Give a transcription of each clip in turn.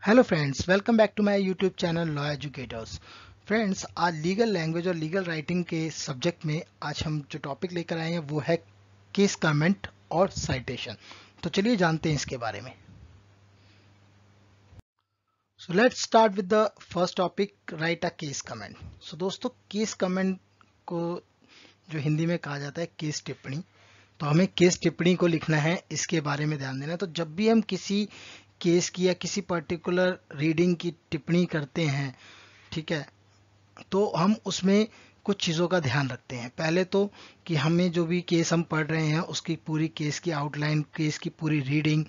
Hello friends, welcome back to my YouTube channel law educators. Friends, आज legal language और legal writing के subject में आज हम जो टॉपिक लेकर आए हैं वो है केस कमेंट और साइटेशन। तो चलिए जानते हैं इसके बारे में। So let's start with the first topic, write a case comment. So दोस्तों, केस कमेंट को जो हिंदी में कहा जाता है केस टिप्पणी, तो हमें केस टिप्पणी को लिखना है, इसके बारे में ध्यान देना है। तो जब भी हम किसी केस की या किसी पर्टिकुलर रीडिंग की टिप्पणी करते हैं, ठीक है, तो हम उसमें कुछ चीज़ों का ध्यान रखते हैं। पहले तो कि हमें जो भी केस हम पढ़ रहे हैं उसकी पूरी केस की आउटलाइन, केस की पूरी रीडिंग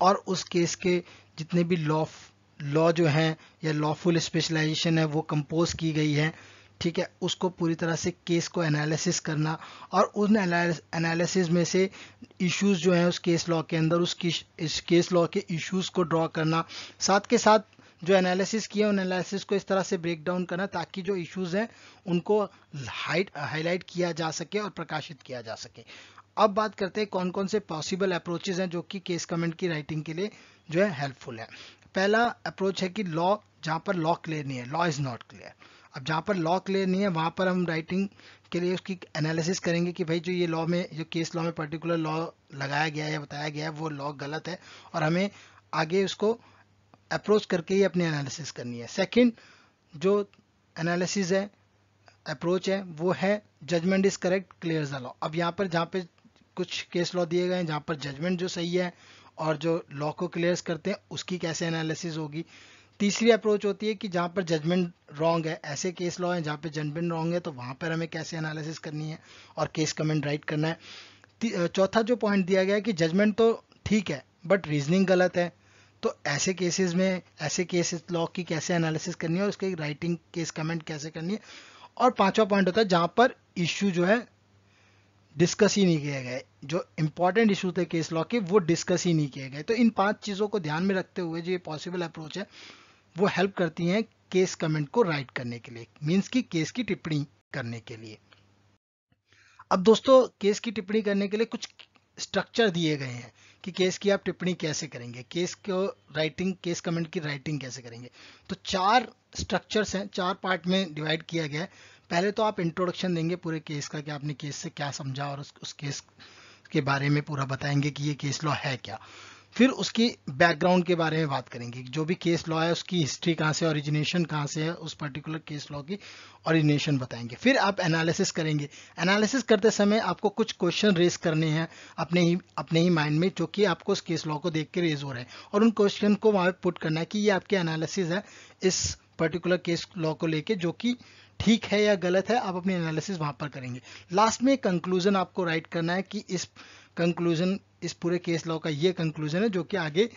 और उस केस के जितने भी लॉ जो हैं या लॉफुल स्पेशलाइजेशन है वो कंपोज की गई है, ठीक है, उसको पूरी तरह से केस को एनालिसिस करना और उन एनालिसिस में से इश्यूज जो हैं उस केस लॉ के अंदर इस केस लॉ के इश्यूज को ड्रॉ करना, साथ के साथ जो एनालिसिस किया उन एनालिसिस को इस तरह से ब्रेक डाउन करना ताकि जो इश्यूज हैं उनको हाईलाइट किया जा सके और प्रकाशित किया जा सके। अब बात करते हैं कौन कौन से पॉसिबल अप्रोचेज हैं जो कि केस कमेंट की राइटिंग के लिए जो है हेल्पफुल है। पहला अप्रोच है कि लॉ, जहां पर लॉ क्लियर नहीं है, लॉ इज नॉट क्लियर। अब जहां पर लॉ क्लियर नहीं है वहां पर हम राइटिंग के लिए उसकी एनालिसिस करेंगे कि भाई जो ये लॉ में, जो केस लॉ में पर्टिकुलर लॉ लगाया गया है या बताया गया है वो लॉ गलत है और हमें आगे उसको अप्रोच करके ही अपनी एनालिसिस करनी है। सेकंड जो एनालिसिस है, अप्रोच है, वो है judgment is correct clear the law. अब यहाँ पर जहाँ पे कुछ केस लॉ दिए गए हैं जहाँ पर जजमेंट जो सही है और जो लॉ को क्लियर करते हैं उसकी कैसे एनालिसिस होगी। तीसरी अप्रोच होती है कि जहाँ पर जजमेंट रॉन्ग है, ऐसे केस लॉ है जहाँ पे जजमेंट रॉन्ग है, तो वहाँ पर हमें कैसे एनालिसिस करनी है और केस कमेंट राइट करना है। चौथा जो पॉइंट दिया गया है कि जजमेंट तो ठीक है बट रीजनिंग गलत है, तो ऐसे केसेस में, ऐसे केसेस लॉ की कैसे एनालिसिस करनी है और उसकी राइटिंग केस कमेंट कैसे करनी है। और पांचवा पॉइंट होता है जहां पर इश्यू जो है डिस्कस ही नहीं किए गए, जो इंपॉर्टेंट इशू थे केस लॉ के वो डिस्कस ही नहीं किए गए। तो इन पांच चीजों को ध्यान में रखते हुए जो ये पॉसिबल अप्रोच है वो हेल्प करती हैं केस कमेंट को राइट करने के लिए, मीन्स की केस की टिप्पणी करने के लिए। अब दोस्तों, केस की टिप्पणी करने के लिए कुछ स्ट्रक्चर दिए गए हैं कि केस की आप टिप्पणी कैसे करेंगे, केस को राइटिंग, केस कमेंट की राइटिंग कैसे करेंगे। तो चार स्ट्रक्चर्स हैं, चार पार्ट में डिवाइड किया गया है। पहले तो आप इंट्रोडक्शन देंगे पूरे केस का कि आपने केस से क्या समझा और उस केस के बारे में पूरा बताएंगे कि ये केस लॉ है क्या। फिर उसकी बैकग्राउंड के बारे में बात करेंगे, जो भी केस लॉ है उसकी हिस्ट्री कहाँ से, ओरिजिनेशन कहाँ से है, उस पर्टिकुलर केस लॉ की ओरिजिनेशन बताएंगे। फिर आप एनालिसिस करेंगे। एनालिसिस करते समय आपको कुछ क्वेश्चन रेज करने हैं अपने ही माइंड में, जो कि आपको उस केस लॉ को देख के रेज हो रहे हैं और उन क्वेश्चन को वहां पुट करना है कि ये आपके एनालिसिस है इस पर्टिकुलर केस लॉ को लेके, जो कि ठीक है या गलत है, आप अपनी एनालिसिस वहां पर करेंगे। लास्ट में कंक्लूजन आपको राइट करना है कि इस कंक्लूजन, इस पूरे केस लॉ का ये कंक्लूजन है जो कि आगे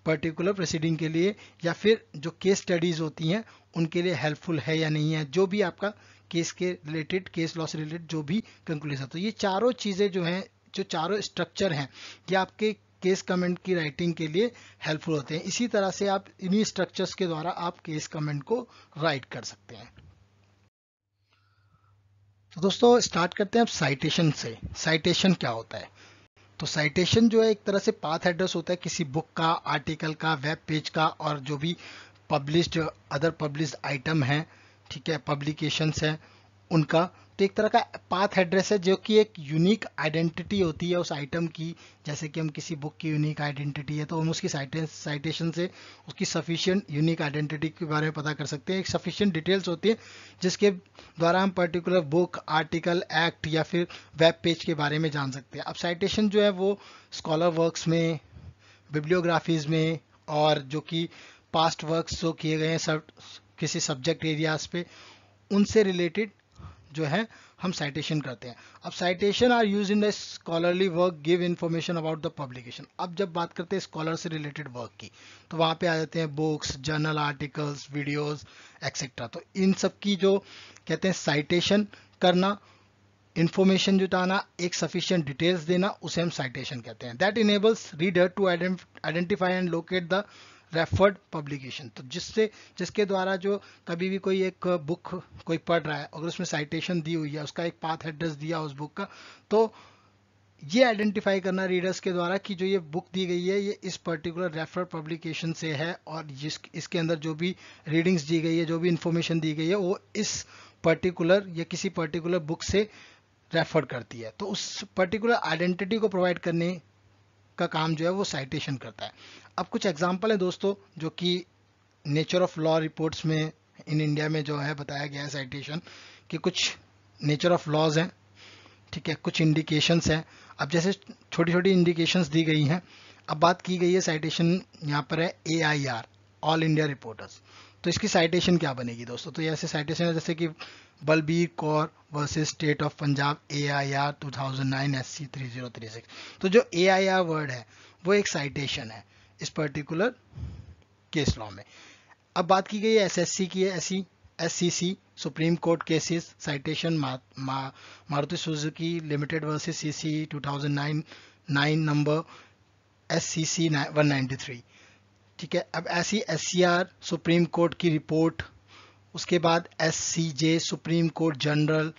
पर्टिकुलर प्रोसीडिंग के लिए या फिर जो केस स्टडीज होती हैं उनके लिए हेल्पफुल है या नहीं है, जो भी आपका केस के रिलेटेड, केस लॉ से रिलेटेड जो भी कंक्लूजन। तो ये चारों चीजें जो हैं, जो चारों स्ट्रक्चर हैं, ये आपके केस कमेंट की राइटिंग के लिए हेल्पफुल होते हैं। इसी तरह से आप इन्हीं स्ट्रक्चर्स के द्वारा आप केस कमेंट को राइट कर सकते हैं। तो दोस्तों, स्टार्ट करते हैं अब साइटेशन से। साइटेशन क्या होता है? तो साइटेशन जो है एक तरह से पाथ एड्रेस होता है किसी बुक का, आर्टिकल का, वेब पेज का और जो भी पब्लिश्ड, अदर पब्लिश्ड आइटम है, ठीक है, पब्लिकेशंस है उनका। तो एक तरह का पाथ एड्रेस है जो कि एक यूनिक आइडेंटिटी होती है उस आइटम की। जैसे कि हम किसी बुक की यूनिक आइडेंटिटी है तो हम उसकी साइटेशन से उसकी सफिशिएंट यूनिक आइडेंटिटी के बारे में पता कर सकते हैं। एक सफिशिएंट डिटेल्स होती है जिसके द्वारा हम पर्टिकुलर बुक, आर्टिकल, एक्ट या फिर वेब पेज के बारे में जान सकते हैं। अब साइटेशन जो है वो स्कॉलर वर्क्स में, बिब्लियोग्राफीज में और जो कि पास्ट वर्क्स जो किए गए हैं सब किसी सब्जेक्ट एरियाज पे, उनसे रिलेटेड जो है हम साइटेशन करते हैं। अब citation are use in the scholarly work give information about the publication. अब जब बात करते हैं स्कॉलर से रिलेटेड वर्क की, तो वहां पे आ जाते हैं books, journal articles, videos etcetera. तो इन सब की जो कहते हैं साइटेशन करना, इंफॉर्मेशन जुटाना, एक सफिशिएंट डिटेल्स देना, उसे हम साइटेशन कहते हैं। That enables reader to identify and locate the referred publication. तो जिसके द्वारा जो कभी भी कोई एक बुक कोई पढ़ रहा है, अगर उसमें साइटेशन दी हुई है, उसका एक पाथ एड्रेस दिया उस बुक का, तो ये आइडेंटिफाई करना रीडर्स के द्वारा कि जो ये बुक दी गई है ये इस पर्टिकुलर रेफर पब्लिकेशन से है और इसके अंदर जो भी रीडिंग्स दी गई है, जो भी इंफॉर्मेशन दी गई है, वो इस पर्टिकुलर या किसी पर्टिकुलर बुक से रेफर करती है। तो उस पर्टिकुलर आइडेंटिटी को प्रोवाइड करने का काम जो है वो साइटेशन करता है। अब कुछ एग्जांपल है दोस्तों जो कि नेचर ऑफ लॉ रिपोर्ट्स में इन इंडिया में जो है बताया गया है साइटेशन कि कुछ नेचर ऑफ लॉज हैं, ठीक है, कुछ इंडिकेशंस हैं। अब जैसे छोटी छोटी इंडिकेशंस दी गई हैं, अब बात की गई है साइटेशन यहाँ पर है AIR, ऑल इंडिया रिपोर्टर्स। तो इसकी साइटेशन क्या बनेगी दोस्तों? तो ये ऐसे साइटेशन है जैसे कि Balbir Kaur versus state of Punjab AIR 2009 SC 3036। तो जो AIR वर्ड है वो एक साइटेशन है इस पर्टिकुलर केस लॉ में। अब बात की गई है SSC की है, SCC supreme court cases citation Maruti Suzuki limited versus CC 2009 number SCC 193, ठीक है। अब ऐसी SCR सुप्रीम कोर्ट की रिपोर्ट, उसके बाद SCJ supreme court general,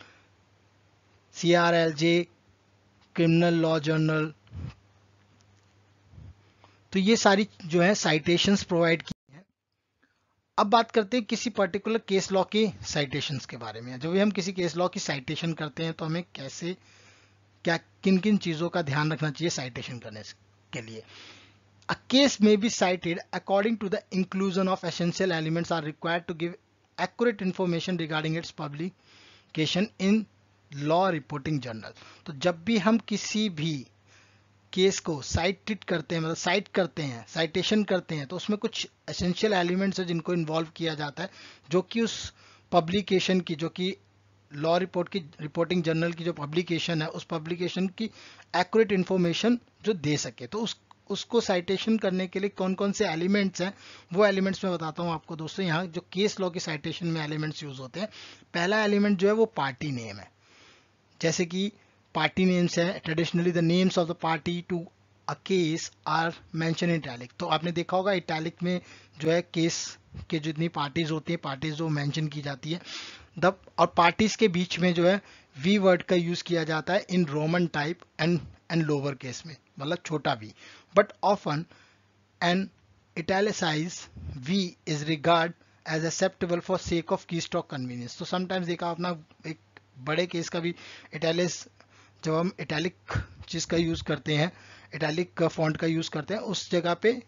CRLJ criminal law journal. तो ये सारी जो है साइटेशंस प्रोवाइड की हैं। अब बात करते हैं किसी पर्टिकुलर केस लॉ के साइटेशंस के बारे में। जब भी हम किसी केस लॉ की साइटेशन करते हैं तो हमें कैसे क्या किन किन चीज़ों का ध्यान रखना चाहिए साइटेशन करने के लिए। A case may be cited according to the inclusion of essential elements are required to give accurate information regarding its publication in law reporting journal। तो जब भी हम किसी भी केस को साइटेड करते हैं, मतलब साइट करते हैं, साइटेशन करते हैं, तो उसमें कुछ एसेंशियल एलिमेंट्स है जिनको इन्वॉल्व किया जाता है जो कि उस पब्लिकेशन की, जो कि लॉ रिपोर्ट की रिपोर्टिंग जर्नल की जो पब्लिकेशन है उस पब्लिकेशन की एक्यूरेट इंफॉर्मेशन जो दे सके। तो उसको साइटेशन करने के लिए कौन कौन से एलिमेंट्स हैं वो एलिमेंट्स मैं बताता हूँ आपको दोस्तों। यहाँ जो केस लॉ की साइटेशन में एलिमेंट्स यूज होते हैं, पहला एलिमेंट जो है वो पार्टी नेम है। जैसे कि पार्टी नेम्स है, traditionally the names of the party to a case are mention in italic. तो आपने देखा होगा इटैलिक में जो है केस के जितनी पार्टीज होती है, पार्टीज जो मेंशन की जाती है और पार्टीज के बीच में जो है वी वर्ड का यूज किया जाता है in roman type and lower case में, मतलब छोटा v, but often an italicise v is regard as acceptable for sake of की स्टॉक कन्वीनियंस। तो समटाइम्स देखा अपना एक बड़े केस का भी इटैलिस, जब हम इटैलिक चीज का यूज करते हैं, इटैलिक फॉन्ट का यूज करते हैं, उस जगह पे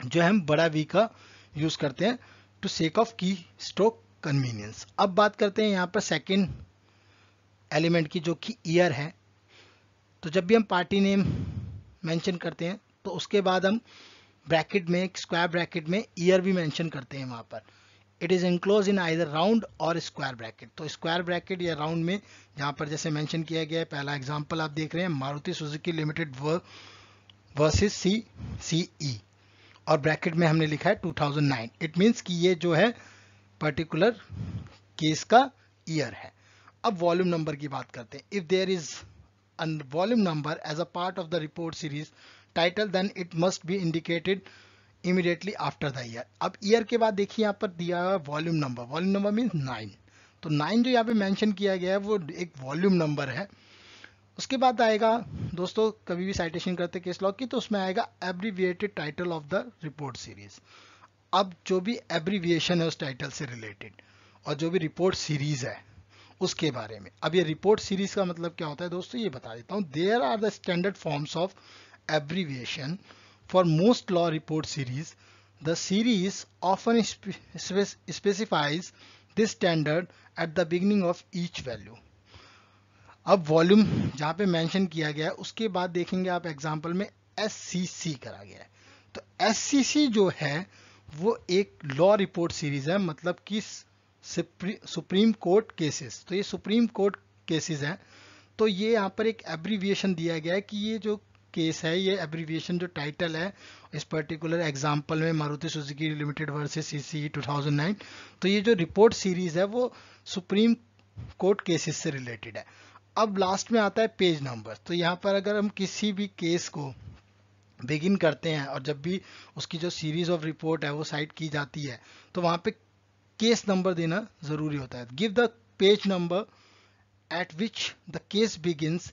जो है हम बड़ा वी का यूज करते हैं टू सेक ऑफ की स्ट्रोक कन्वीनियंस। अब बात करते हैं यहाँ पर सेकंड एलिमेंट की जो कि ईयर है। तो जब भी हम पार्टी नेम मेंशन करते हैं तो उसके बाद हम ब्रैकेट में, स्क्वायर ब्रैकेट में ईयर भी मेंशन करते हैं वहां पर। It is enclose in either round और स्क्वायर ब्रैकेट। तो स्क्वायर ब्रैकेट या राउंड में जहां पर जैसे मेंशन किया गया है, पहला एग्जांपल आप देख रहे हैं Maruti Suzuki limited versus CCE और ब्रैकेट में हमने लिखा है 2009। इट मींस कि ये जो है पर्टिकुलर केस का ईयर है। अब वॉल्यूम नंबर की बात करते हैं। If there is a volume number as a part of the report series title then it must be indicated immediately after the year। अब ईयर के बाद देखिए यहाँ पर दिया हुआ volume number, volume number means 9। तो 9 जो यहाँ पे मेंशन किया गया है वो एक वॉल्यूम नंबर है। उसके बाद आएगा दोस्तों, कभी भी साइटेशन करते केस लॉ की तो उसमें आएगा abbreviated title of the report series. अब जो भी एब्रीविएशन है उस टाइटल से रिलेटेड और जो भी रिपोर्ट सीरीज है उसके बारे में। अब ये रिपोर्ट सीरीज का मतलब क्या होता है दोस्तों, ये बता देता हूं। There are the standard forms of abbreviation for most law report series. The series often specifies this standard at the beginning of each value. अब वॉल्यूम जहां पे मेंशन किया गया है उसके बाद देखेंगे आप एग्जांपल में SCC करा गया है। तो SCC जो है वो एक लॉ रिपोर्ट सीरीज है, मतलब कि सुप्रीम कोर्ट केसेस। तो ये सुप्रीम कोर्ट केसेस हैं। तो ये यहाँ पर एक एब्रीविएशन दिया गया है कि ये जो केस है, ये एब्रीविएशन जो टाइटल है इस पर्टिकुलर एग्जांपल में Maruti Suzuki limited versus CCE 2009, तो ये जो रिपोर्ट सीरीज है वो सुप्रीम कोर्ट केसेस से रिलेटेड है। अब लास्ट में आता है पेज नंबर। तो यहाँ पर अगर हम किसी भी केस को बिगिन करते हैं और जब भी उसकी जो सीरीज ऑफ रिपोर्ट है वो साइट की जाती है तो वहां पे केस नंबर देना जरूरी होता है। Give the page number at which the case begins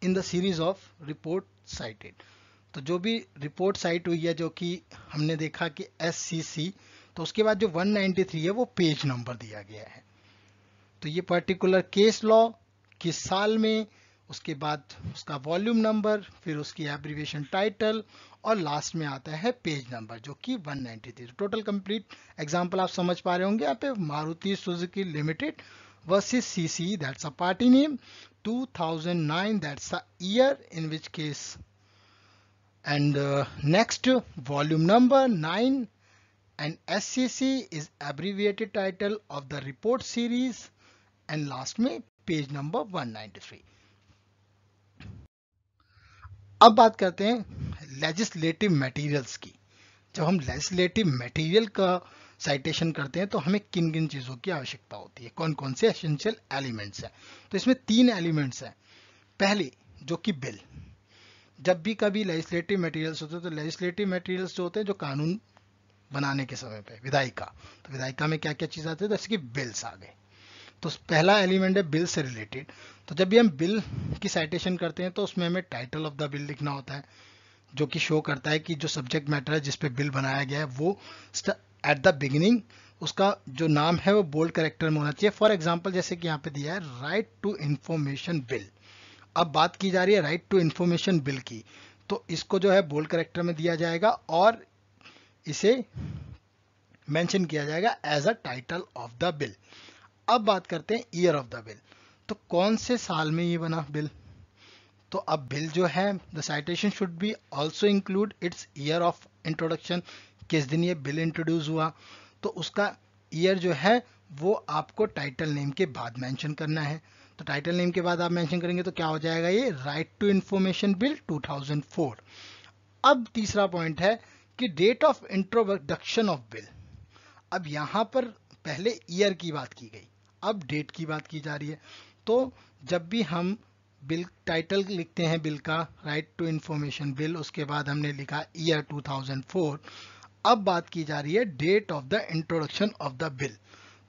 in the series of report cited. तो जो भी रिपोर्ट साइट हुई है, जो कि हमने देखा कि SCC, तो उसके बाद जो 193 है वो पेज नंबर दिया गया है। तो ये पर्टिकुलर केस लॉ किस साल में, उसके बाद उसका वॉल्यूम नंबर, फिर उसकी एब्रीविएशन टाइटल, और लास्ट में आता है पेज नंबर जो कि 193। टोटल कंप्लीट एग्जांपल आप समझ पा रहे होंगे यहाँ पे। Maruti Suzuki limited versus CC, that's a party name. 2009, that's the year in which case. And next, volume number 9, and SCC is abbreviated title of the report series, and last में page number 193। अब बात करते हैं legislative materials की। जब हम legislative material का citation करते हैं तो हमें किन किन चीज़ों की आवश्यकता होती है, कौन कौन से एसेंशियल एलिमेंट्स हैं। तो इसमें 3 एलिमेंट्स हैं। पहले जो कि बिल। जब भी कभी लेजिस्लेटिव मटेरियल्स होते हैं तो लेजिस्लेटिव मटेरियल्स जो होते हैं जो कानून बनाने के समय पे, विधायिका। तो विधायिका में क्या क्या चीज़ आती है, जैसे कि बिल्स आ गए। तो पहला एलिमेंट है बिल से रिलेटेड। तो जब भी हम बिल की साइटेशन करते हैं तो उसमें हमें टाइटल ऑफ द बिल लिखना होता है, जो कि शो करता है कि जो सब्जेक्ट मैटर है जिस पे बिल बनाया गया है वो एट द बिगिनिंग उसका जो नाम है वो बोल्ड कैरेक्टर में होना चाहिए। फॉर एग्जाम्पल जैसे कि यहाँ पे दिया है राइट टू इंफॉर्मेशन बिल। अब बात की जा रही है राइट टू इंफॉर्मेशन बिल की, तो इसको जो है बोल्ड कैरेक्टर में दिया जाएगा और इसे मेंशन किया जाएगा as a title of the bill. अब बात करते हैं ईयर ऑफ द बिल। तो कौन से साल में ये बना बिल। तो अब बिल जो है the citation should be also include it's year of introduction, किस दिन ये बिल इंट्रोड्यूस हुआ। तो उसका ईयर जो है वो आपको टाइटल नेम के बाद मेंशन करना है। तो टाइटल नेम के बाद आप मेंशन करेंगे तो क्या हो जाएगा, ये राइट टू इंफॉर्मेशन बिल 2004। अब तीसरा पॉइंट है कि date of introduction of bill. अब यहां पर पहले ईयर की बात की गई, अब डेट की बात की जा रही है। तो जब भी हम बिल टाइटल लिखते हैं बिल का, राइट टू इंफॉर्मेशन बिल, उसके बाद हमने लिखा ईयर 2004। अब बात की जा रही है date of the introduction of the bill.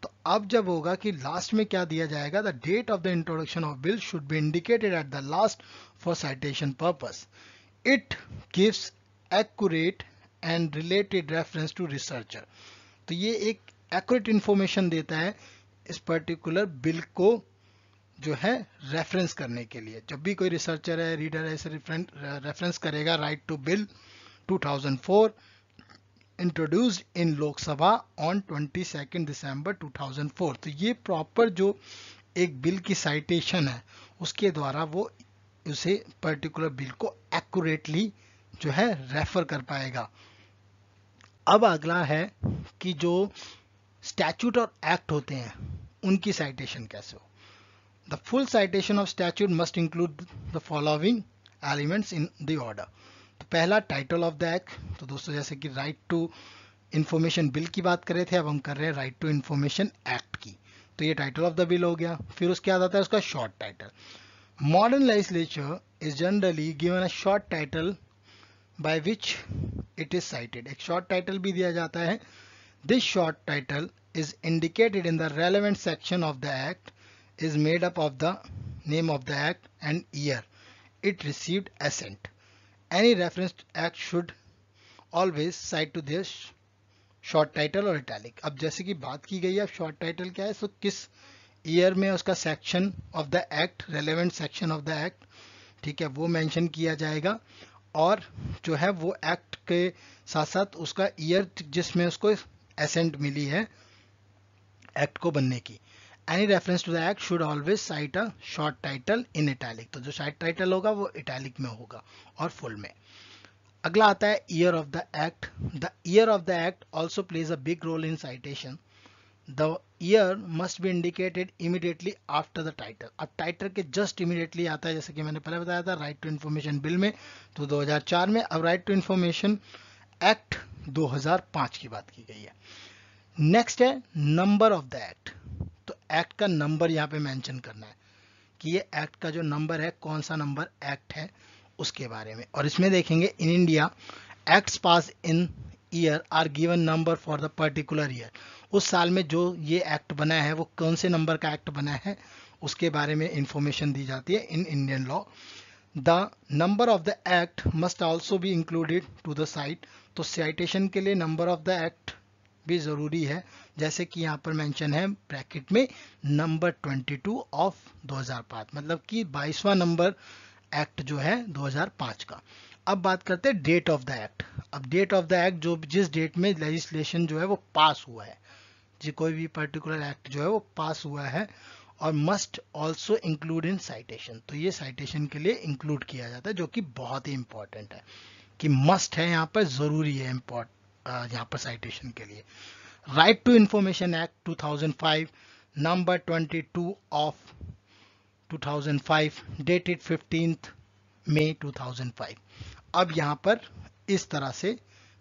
तो अब जब होगा कि लास्ट में क्या दिया जाएगा, the date of the introduction of bill should be indicated at the last for citation purpose. It gives accurate and related reference to researcher. तो ये एक एक्यूरेट इंफॉर्मेशन देता है इस पर्टिकुलर बिल को जो है रेफरेंस करने के लिए। जब भी कोई रिसर्चर है, रीडर है, इसे रेफरेंस करेगा right to bill 2004 introduced in Lok Sabha on 22 दिसंबर 2004। तो ये प्रॉपर जो एक बिल की साइटेशन है उसके द्वारा वो उसे पर्टिकुलर बिल को एक्यूरेटली जो है रेफर कर पाएगा। अब अगला है कि जो स्टैट्यूट और एक्ट होते हैं उनकी साइटेशन कैसे हो। The full citation of statute must include the following elements in the order. तो पहला टाइटल ऑफ द एक्ट। तो दोस्तों जैसे कि राइट टू इंफॉर्मेशन बिल की बात कर रहे थे, अब हम कर रहे हैं राइट टू इंफॉर्मेशन एक्ट की। तो ये टाइटल ऑफ द बिल हो गया। फिर उसके बाद आता है उसका short title. Modern legislature is generally given a short title by which it is cited. एक शॉर्ट टाइटल भी दिया जाता है। This short title is indicated in the relevant section of the act, is made up of the name of the act and year it received assent. Any reference to act should always cite to this short title or italic. अब जैसे कि बात की गई है, अब short title क्या है, तो किस ईयर में उसका section of the act, relevant section of the act, ठीक है, वो मेंशन किया जाएगा। और जो है वो एक्ट के साथ साथ उसका ईयर जिसमें उसको एसेंट मिली है एक्ट को बनने की। Any reference to the act should always cite a short title in italic. तो जो short title होगा वो italic में होगा और full में। अगला आता है year of the act. The year of the act also plays a big role in citation. The year must be indicated immediately after the title. अब टाइटल के जस्ट इमीडिएटली आता है, जैसे कि मैंने पहले बताया था राइट टू इंफॉर्मेशन बिल में तो 2004 में। अब राइट टू इंफॉर्मेशन एक्ट 2005 की बात की गई है। नेक्स्ट है नंबर ऑफ द एक्ट। तो एक्ट का नंबर यहाँ पे मेंशन करना है कि ये एक्ट का जो नंबर है, कौन सा नंबर एक्ट है उसके बारे में। और इसमें देखेंगे in India acts pass in year are given number for the particular year. उस साल में जो ये एक्ट बना है वो कौन से नंबर का एक्ट बना है उसके बारे में इंफॉर्मेशन दी जाती है in Indian law. The number of the act must also be included to the cite. तो साइटेशन के लिए नंबर ऑफ द एक्ट भी जरूरी है, जैसे कि यहाँ पर मेंशन है ब्रैकेट में नंबर 22 ऑफ 2005, मतलब कि 22वां नंबर एक्ट जो है 2005 का। अब बात करते हैं डेट ऑफ द एक्ट। अब डेट ऑफ द एक्ट जो जिस डेट में लेजिस्लेशन जो है वो पास हुआ है, जी कोई भी पर्टिकुलर एक्ट जो है वो पास हुआ है, और must also include in citation. तो ये साइटेशन के लिए इंक्लूड किया जाता है, जो कि बहुत ही इंपॉर्टेंट है कि मस्ट है, यहाँ पर जरूरी है यहाँ पर साइटेशन के लिए। Right to information act 2005 number 22 of 2005 dated 15th May 2005। अब यहाँ पर इस तरह से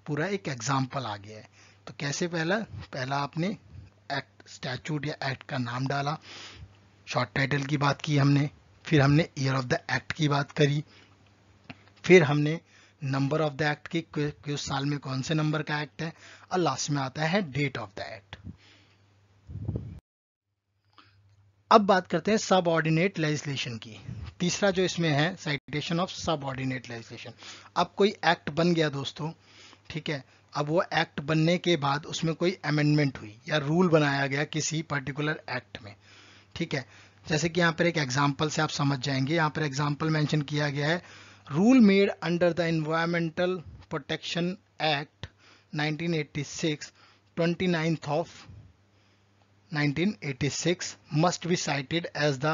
पूरा एक एग्जाम्पल आ गया है। तो कैसे, पहला आपने एक्ट स्टैचूट या एक्ट का नाम डाला, शॉर्ट टाइटल की बात की हमने, फिर हमने ईयर ऑफ द एक्ट की बात करी, फिर हमने नंबर ऑफ द एक्ट की किस साल में कौन से नंबर का एक्ट है, और लास्ट में आता है डेट ऑफ द एक्ट। अब बात करते हैं सब ऑर्डिनेट लेजिस्लेशन की। तीसरा जो इसमें है साइटेशन ऑफ सब ऑर्डिनेट लेजिस्लेशन। अब कोई एक्ट बन गया दोस्तों, ठीक है, अब वो एक्ट बनने के बाद उसमें कोई अमेंडमेंट हुई या रूल बनाया गया किसी पर्टिकुलर एक्ट में, ठीक है। जैसे कि यहाँ पर एक एग्जांपल से आप समझ जाएंगे, यहाँ पर एग्जांपल मेंशन किया गया है, rule made under the environmental protection act 1986 29th of 1986 must be cited as the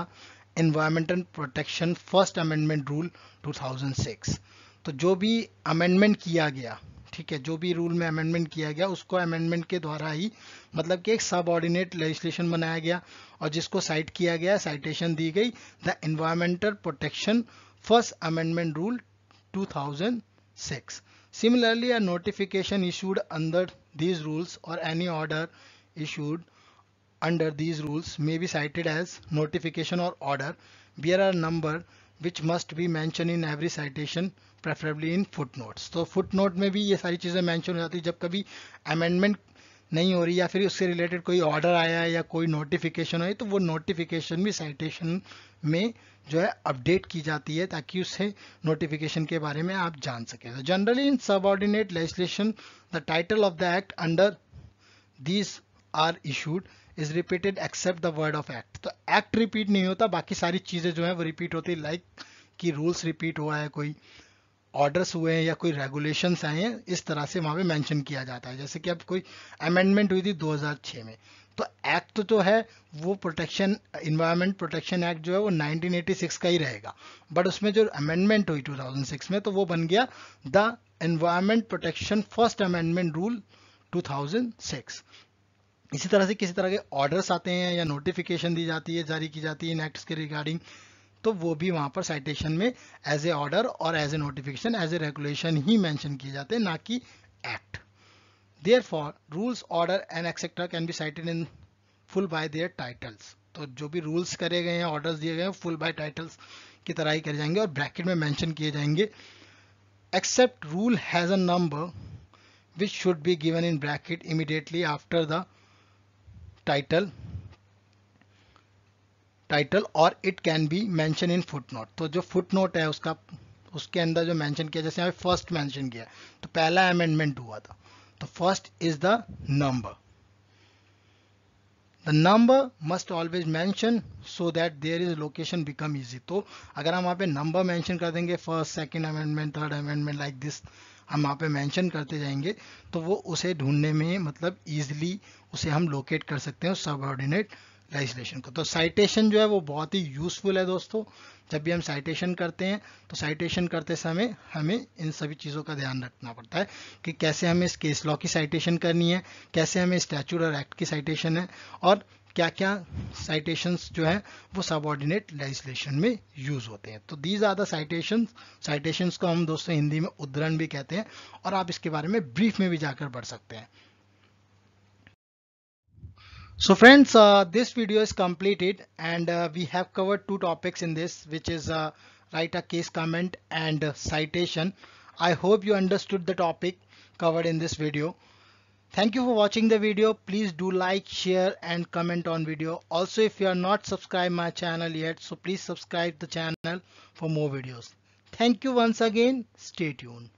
Environmental Protection First Amendment Rule 2006। तो जो भी अमेंडमेंट किया गया, ठीक है, जो भी रूल में अमेंडमेंट किया गया उसको अमेंडमेंट के द्वारा ही मतलब कि एक सब ऑर्डिनेट लेजिस्लेशन बनाया गया, और जिसको साइट किया गया, साइटेशन दी गई the environmental protection first amendment rule 2006। Similarly, a notification issued under these rules or any order issued under these rules may be cited as notification or order bear a number which must be mentioned in every citation preferably in footnotes। तो footnote में भी ये सारी चीजें mention हो जाती है, जब कभी अमेंडमेंट नहीं हो रही या फिर उससे रिलेटेड कोई ऑर्डर आया है या कोई नोटिफिकेशन है, तो वो नोटिफिकेशन भी साइटेशन में जो है अपडेट की जाती है, ताकि उससे नोटिफिकेशन के बारे में आप जान सके। तो generally in subordinate legislation the title of the act under these are issued is repeated except the word of act. तो एक्ट रिपीट नहीं होता, बाकी सारी चीजें जो है वो रिपीट होती है, लाइक कि रूल्स रिपीट हुआ है, कोई ऑर्डर्स हुए हैं या कोई रेगुलेशंस आए हैं, इस तरह से वहां पे मेंशन किया जाता है। जैसे कि अब कोई अमेंडमेंट हुई थी 2006 में, तो एक्ट जो है वो प्रोटेक्शन इन्वायरमेंट प्रोटेक्शन एक्ट जो है वो 1986 का ही रहेगा, बट उसमें जो अमेंडमेंट हुई 2006 में तो वो बन गया the environment protection first amendment rule 2006। इसी तरह से किसी तरह के ऑर्डर्स आते हैं या नोटिफिकेशन दी जाती है, जारी की जाती है इन एक्ट्स के रिगार्डिंग, तो वो भी वहां पर साइटेशन में एज ए ऑर्डर और as a notification as a regulation ही मेंशन किए जाते हैं, ना कि act. Therefore rules order and etcetera can be cited in full by their titles. तो जो भी रूल्स करे गए हैं, ऑर्डर्स दिए गए हैं, फुल बाय टाइटल्स की तरह ही करे जाएंगे और ब्रैकेट में मेंशन किए जाएंगे, except rule has a number which should be given in bracket immediately after the title और it can be mentioned in footnote। तो जो footnote है उसका उसके अंदर जो मेंशन किया, जैसे हमें फर्स्ट मेंशन किया तो पहला अमेंडमेंट हुआ था, तो first is the number. The number must always mention so that there is location become easy. तो अगर हम वहाँ पे नंबर मेंशन कर देंगे, first second amendment third amendment like this, हम वहाँ पे मेंशन करते जाएंगे, तो वो उसे ढूंढने में मतलब इजीली उसे हम लोकेट कर सकते हैं सबऑर्डिनेट लेजिस्लेशन को। तो साइटेशन जो है वो बहुत ही यूजफुल है दोस्तों। जब भी हम साइटेशन करते हैं तो साइटेशन करते समय हमें इन सभी चीज़ों का ध्यान रखना पड़ता है कि कैसे हमें इस केस लॉ की साइटेशन करनी है, कैसे हमें स्टैट्यूट और एक्ट की साइटेशन है, और क्या क्या साइटेशंस जो है वो सबऑर्डिनेट लेजिस्लेशन में यूज होते हैं। तो दीज आर द साइटेशंस को हम दोस्तों हिंदी में उद्धरण भी कहते हैं, और आप इसके बारे में ब्रीफ में भी जाकर पढ़ सकते हैं। So friends, this video is completed and we have covered two topics in this, which is write a case comment and citation. I hope you understood the topic covered in this video. Thank you for watching the video. Please do like, share and comment on video. Also, if you are not subscribed my channel yet, so please subscribe the channel for more videos. Thank you once again, stay tune.